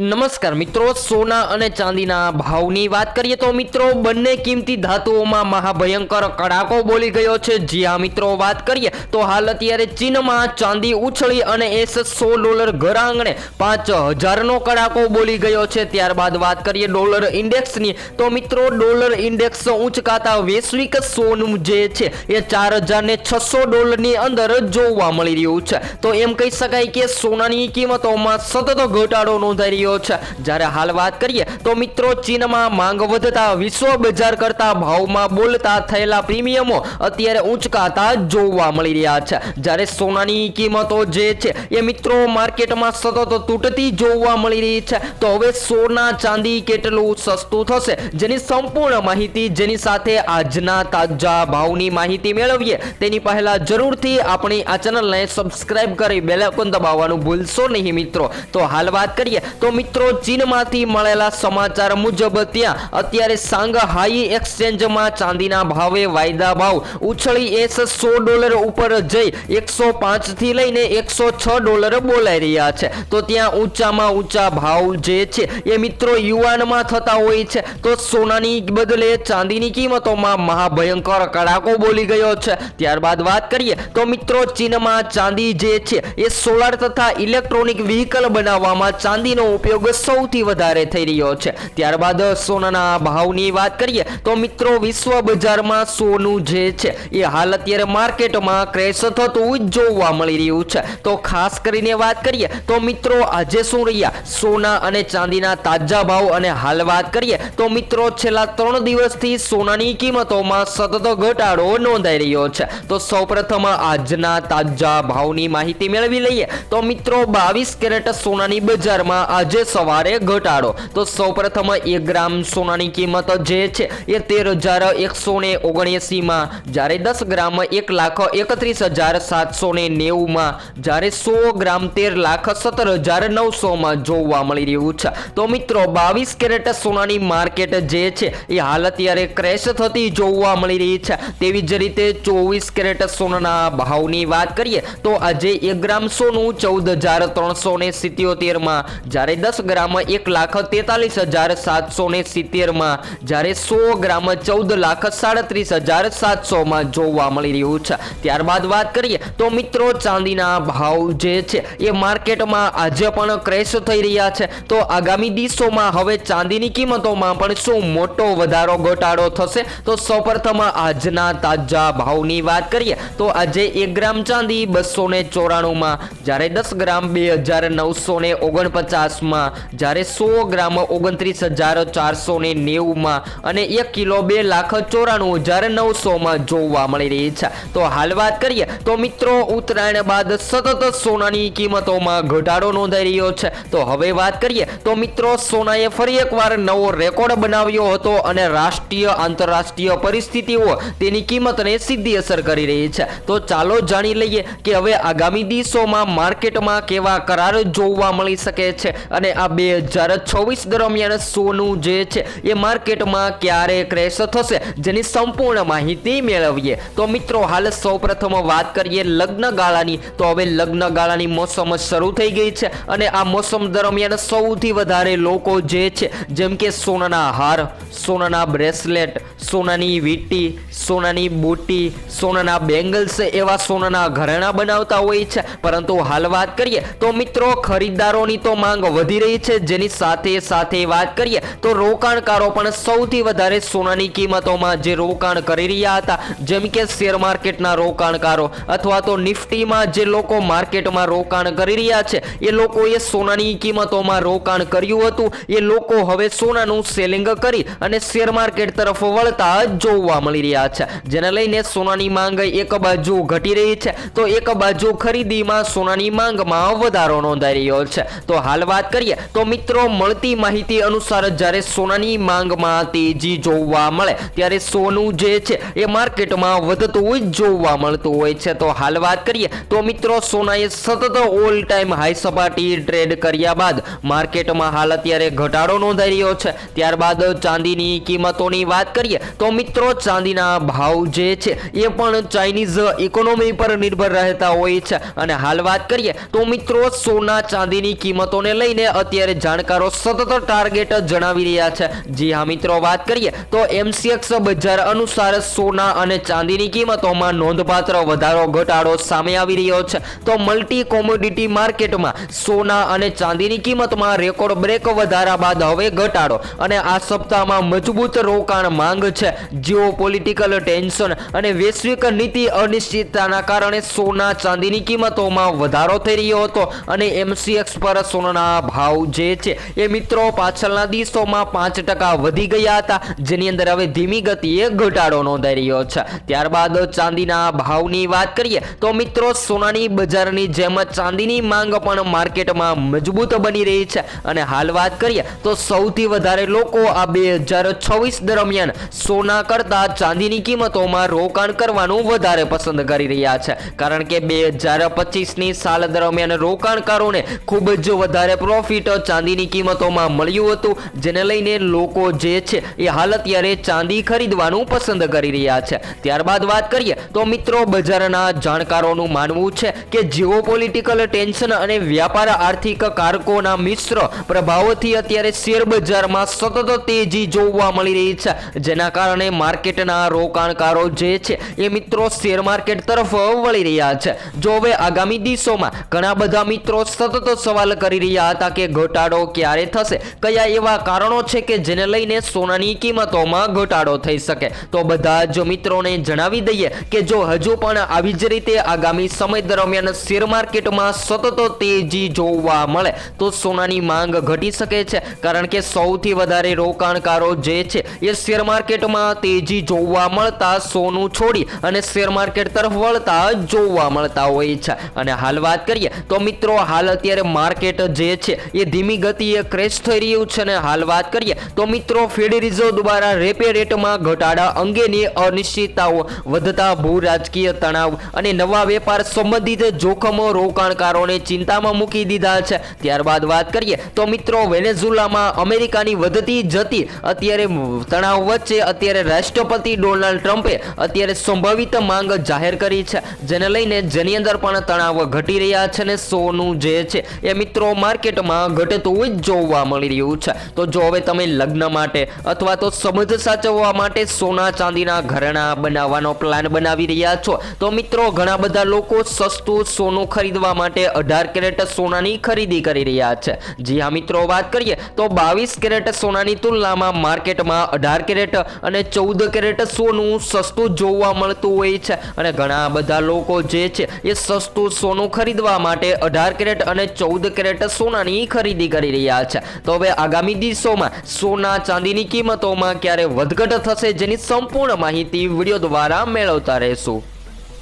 નમસ્કાર મિત્રો, સોના અને ચાંદીના ભાવની વાત કરીએ તો મિત્રો બંને કિંમતી ધાતુઓમાં મહાભયંકર કડાકો બોલી ગયો છે। જી હા મિત્રો, વાત કરીએ તો હાલ અત્યારે ચીનમાં ચાંદી ઉછળી અને $100 ઘર આંગણે 5000નો કડાકો બોલી ગયો છે। ત્યારબાદ વાત કરીએ ડોલર ઇન્ડેક્સની તો મિત્રો ડોલર ઇન્ડેક્સ ઊંચકાતા વૈશ્વિક સોનું જે છે એ $4600ની અંદર જોવા મળી રહ્યું છે। તો એમ કહી શકાય કે સોનાની કિંમતોમાં સતત ઘટાડો નોંધાઈ રહ્યો છે। જ્યારે હાલ વાત કરીએ તો મિત્રો ચીનમાં માંગ વધતા વિશ્વ બજાર કરતા ભાવમાં બોલતા થયેલા પ્રીમિયમો અત્યારે ઊંચકાતા જોવા મળી રહ્યા છે। જ્યારે સોનાની કિંમતો જે છે એ મિત્રો માર્કેટમાં સતત તૂટતી જોવા મળી રહી છે। તો હવે સોના ચાંદી કેટલું સસ્તું થશે જેની સંપૂર્ણ માહિતી, જેની સાથે આજના તાજા ભાવની માહિતી મેળવીએ તેની પહેલા જરૂરથી આપણી આ ચેનલને સબસ્ક્રાઇબ કરી બેલ આઇકોન દબાવવાનું ભૂલશો નહીં મિત્રો। તો હાલ વાત કરીએ તો મિત્રો ચીનમાંથી મળેલા સમાચાર મુજબ ત્યાં અત્યારે શાંઘાઈ એક્સચેન્જમાં ચાંદીના ભાવે વાયદા ભાવ ઉછળી $100 ઉપર જઈ 105 થી લઈને $106 બોલાઈ રહ્યા છે। તો ત્યાં ઊંચામાં ઊંચા ભાવ જે છે એ મિત્રો યુઆનમાં થતા હોય છે। તો સોનાની બદલે ચાંદીની કિંમતોમાં મહાભયંકર કડાકો બોલી ગયો છે। ત્યારબાદ વાત કરીએ તો મિત્રો ચીનમાં ચાંદી જે છે એ સોલાર તથા ઇલેક્ટ્રોનિક વ્હીકલ બનાવવામાં ચાંદીનો ઉપયોગ સૌથી વધારે થઈ રહ્યો છે। ત્યારબાદ સોનાના ભાવની વાત કરીએ તો મિત્રો વિશ્વ બજારમાં સોનું જે છે એ હાલ અત્યારે માર્કેટમાં ક્રેશ થતું જોવા મળી રહ્યું છે। તો ખાસ કરીને વાત કરીએ તો મિત્રો આજે શું રહ્યા સોના અને ચાંદીના તાજા ભાવ અને હાલ વાત કરીએ તો મિત્રો છેલ્લા 3 દિવસથી સોનાની કિંમતોમાં સતત ઘટાડો નોંધાઈ રહ્યો છે। તો સૌપ્રથમ આજના તાજા ભાવની માહિતી મેળવી લઈએ તો મિત્રો 22 કેરેટ સોનાની બજારમાં આજે સવારે ઘટાડો। તો સૌપ્રથમ 1 ગ્રામ સોનાની કિંમત જે છે એ 13179 માં, જ્યારે 10 ગ્રામ 1,31,790 માં, જ્યારે 100 ગ્રામ 13,17,900 માં જોવા મળી રહ્યું છે। તો મિત્રો 22 કેરેટ સોનાની માર્કેટ જે છે એ હાલ અત્યારે ક્રેશ થતી જોવા મળી રહી છે। તેવી જ રીતે 24 કેરેટ સોનાના ભાવની વાત કરીએ તો આજે 1 ગ્રામ સોનું 14,377 માં, જ્યારે 10 ગ્રામ 1,43,770 માં, જ્યારે 100 ગ્રામ 14,37,700 માં જોવા મળી રહ્યું છે। ત્યારબાદ વાત કરીએ તો મિત્રો ચાંદીના ભાવ જે છે એ માર્કેટમાં આજે પણ ક્રેશ થઈ રહ્યા છે। તો આગામી દિવસોમાં હવે ચાંદીની કિંમતોમાં પણ શું મોટો વધારો ઘટાડો થશે? તો સૌપ્રથમ આજના તાજા ભાવની વાત કરીએ તો આજે 1 ગ્રામ ચાંદી 294 માં, જ્યારે 10 ગ્રામ 2,949 માં, જ્યારે 100 ગ્રામ 29,490 માં અને 1 કિલો 2,94,900 માં જોવા મળી રહી છે। તો હાલ વાત કરીએ તો મિત્રો ઉત્તરાયણ બાદ સતત સોનાની કિંમતોમાં ઘટાડો નોંધાઈ રહ્યો છે। તો હવે વાત કરીએ તો મિત્રો સોનાએ ફરી એકવાર નવો રેકોર્ડ બનાવ્યો હતો અને રાષ્ટ્રીય આંતરરાષ્ટ્રીય પરિસ્થિતિઓ તેની કિંમતને સીધી અસર કરી રહી છે। તો ચાલો જાણી લઈએ કે હવે આગામી દિવસોમાં માર્કેટમાં કેવા કરાર જોવા મળી શકે છે અને આ 2024 દરમિયાન સોનું જે છે એ માર્કેટમાં ક્યારે ક્રેશ થશે જેની સંપૂર્ણ માહિતી મેળવીએ। તો મિત્રો હાલ સૌપ્રથમ વાત કરીએ લગ્ન ગાળાની તો હવે લગ્ન ગાળાની મોસમ શરૂ થઈ ગઈ છે અને આ મોસમ દરમિયાન સૌથી વધારે લોકો જે છે જેમ કે સોનાના હાર, સોનાના બ્રેસલેટ, સોનાની વીંટી, સોનાની બુટ્ટી, સોનાના બેંગલ્સ એવા સોનાના ઘરેણાં બનાવતા હોય છે। પરંતુ હાલ વાત કરીએ તો મિત્રો ખરીદદારોની તો માંગ વધી રહી છે, જેની સાથે સાથે વાત કરીએ તો રોકાણકારો પણ સૌથી વધારે સોનાની કિંમતોમાં જે રોકાણ કરી રહ્યા હતા, જેમ કે શેર માર્કેટના રોકાણકારો અથવા તો નિફ્ટીમાં જે લોકો માર્કેટમાં રોકાણ કરી રહ્યા છે એ લોકોએ સોનાની કિંમતોમાં રોકાણ કર્યું હતું, એ લોકો હવે સોનાનું સેલિંગ કરી અને શેર માર્કેટ તરફ વળતા જોવા મળી રહ્યા છે। જેને લઈને સોનાની માંગ એક બાજુ ઘટી રહી છે તો એક બાજુ ખરીદીમાં સોનાની માંગમાં વધારો નોંધાઈ રહ્યો છે। તો હાલ વાત કરીએ તો મિત્રો મળતી માહિતી અનુસાર જ્યારે સોનાની માંગમાં તેજી જોવા મળે ત્યારે સોનું જે છે એ માર્કેટમાં વધતું જોવા મળતું હોય છે। તો હાલ વાત કરીએ તો મિત્રો સોનાએ સતત ઓલ ટાઈમ હાઈ સપાટી ટ્રેડ કર્યા બાદ માર્કેટમાં હાલ અત્યારે ઘટાડો નોંધાઈ રહ્યો છે। ત્યારબાદ ચાંદીની કિંમતોની વાત કરીએ તો મિત્રો ચાંદીના ભાવ જે છે એ પણ ચાઇનીઝ ઇકોનોમી પર નિર્ભર રહેતા હોય છે અને હાલ વાત કરીએ તો મિત્રો સોના ચાંદીની કિંમતોને લઈને અત્યારે જાણકારો સતત ટાર્ગેટ જણાવી રહ્યા છે। જી હા મિત્રો, વાત કરીએ તો MCX બજાર અનુસાર સોના અને ચાંદીની કિંમતોમાં નોંધપાત્ર વધારો ઘટાડો સામે આવી રહ્યો છે। તો મલ્ટી કોમોડિટી માર્કેટમાં સોના અને ચાંદીની કિંમતમાં રેકોર્ડ બ્રેક વધારા બાદ હવે ઘટાડો અને આ સપ્તાહમાં મજબૂત રોકાણ માંગ છે। જીઓપોલિટિકલ ટેન્શન અને વૈશ્વિક નીતિ અનિશ્ચિતતાના કારણે સોના ચાંદીની કિંમતોમાં વધારો થઈ રહ્યો હતો અને MCX પર સોનાના ભાવ જે છે એ મિત્રો પાછળના દિવસોમાં 5% વધી ગયા હતા, જેની અંદર હવે ધીમી ગતિએ ઘટાડો નોંધાઈ રહ્યો છે। ત્યારબાદ ચાંદીના ભાવની વાત કરીએ તો મિત્રો સોનાની બજારની જેમ ચાંદીની માંગ પણ માર્કેટમાં મજબૂત બની રહી છે અને હાલ વાત કરીએ તો સૌથી વધારે લોકો આ 2026 દરમિયાન સોના કરતા ચાંદીની કિંમતોમાં રોકાણ કરવાનું વધારે પસંદ કરી રહ્યા છે, કારણ કે 2025ની સાલ દરમિયાન રોકાણકારોને ખૂબ જ વધારે પ્રોફિટ ચાંદીની કિંમતોમાં મળ્યું હતું, જેને લઈને લોકો જે છે એ હાલ અત્યારે ચાંદી ખરીદવાનું પસંદ કરી રહ્યા છે। ત્યારબાદ વાત કરીએ તો મિત્રો બજારના જાણકારોનું માનવું છે કે જીઓપોલિટિકલ ટેન્શન અને વ્યાપાર આર્થિક કારકોના મિશ્ર પ્રભાવથી અત્યારે શેર બજારમાં સતત તેજી જોવા મળી રહી છે, જેના કારણે માર્કેટના રોકાણકારો જે છે એ મિત્રો શેર માર્કેટ તરફ વળી રહ્યા છે। જો હવે આગામી દિવસોમાં ઘણા બધા મિત્રો સતત સવાલ કરી રહ્યા હતા કે ઘટાડો ક્યારે થશે, કયા એવા કારણો છે કે જેને લઈને સોનાની કિંમતોમાં ઘટાડો થઈ શકે, તો બધા જ મિત્રોને જણાવી દઈએ કે જો હજુ પણ આવી જ રીતે આગામી સમય દરમિયાન શેર માર્કેટમાં સતત તેજી જોવા મળે તો સોનાની માંગ ઘટી શકે છે, કારણ કે સૌથી વધારે રોકાણકારો જે છે એ શેર માર્કેટમાં તેજી જોવા મળતા સોનું છોડી અને શેર માર્કેટ તરફ વળતા જોવા મળતા હોય છે। અને હાલ વાત કરીએ તો મિત્રો હાલ અત્યારે માર્કેટ જે છે એ ધીમી ગતિએ ક્રેશ થઈ રહ્યું છે અને હાલ વાત કરીએ તો મિત્રો ફેડ રિઝર્વ દ્વારા રેપો રેટમાં ઘટાડા અંગેની અનિશ્ચિતતાઓ, વધતા ભૂ રાજકીય તણાવ અને નવા વેપાર સંબંધિત જોખમો રોકાણકારોને ચિંતામાં મૂકી દીધા છે। ત્યારબાદ વાત કરીએ તો મિત્રો વેનેઝુલામાં અમેરિકાની વધતી જતી અત્યારે તણાવ વચ્ચે અત્યારે રાષ્ટ્રપતિ ડોનાલ્ડ ટ્રમ્પે અત્યારે સંભવિત માંગ જાહેર કરી છે, જેને લઈને જેની અંદર પણ તણાવ ઘટી રહ્યા છે અને સોનું જે છે એ મિત્રો માર્કેટમાં ઘટતું જ જોવા મળી રહ્યું છે। તો જો હવે તમે લગ્ન માટે અથવા તો સંબંધ સાચવવા માટે સોના ચાંદીના ઘરેણાં બનાવવાનો પ્લાન બનાવી રહ્યા છો તો મિત્રો ઘણા બધા લોકો સસ્તું સોનું ખરીદવા માટે 18 કેરેટ સોનાની ખરીદી કરી રહ્યા છે। જી હા મિત્રો, વાત કરીએ તો 22 કેરેટ સોનાની તુલનામાં માર્કેટમાં 18 કેરેટ અને 14 કેરેટ સોનું સસ્તું જોવા મળતું હોય છે અને ઘણા બધા લોકો જે છે એ સસ્તું સોનું ખરીદવા માટે 18 કેરેટ અને 14 કેરેટ સોનાની ખરીદી કરી રહ્યા છે। તો હવે આગામી દિવસોમાં સોના ચાંદીની કિંમતોમાં ક્યારે વધઘટ થશે જેની સંપૂર્ણ માહિતી વિડીયો દ્વારા મેળવતા રહેશું।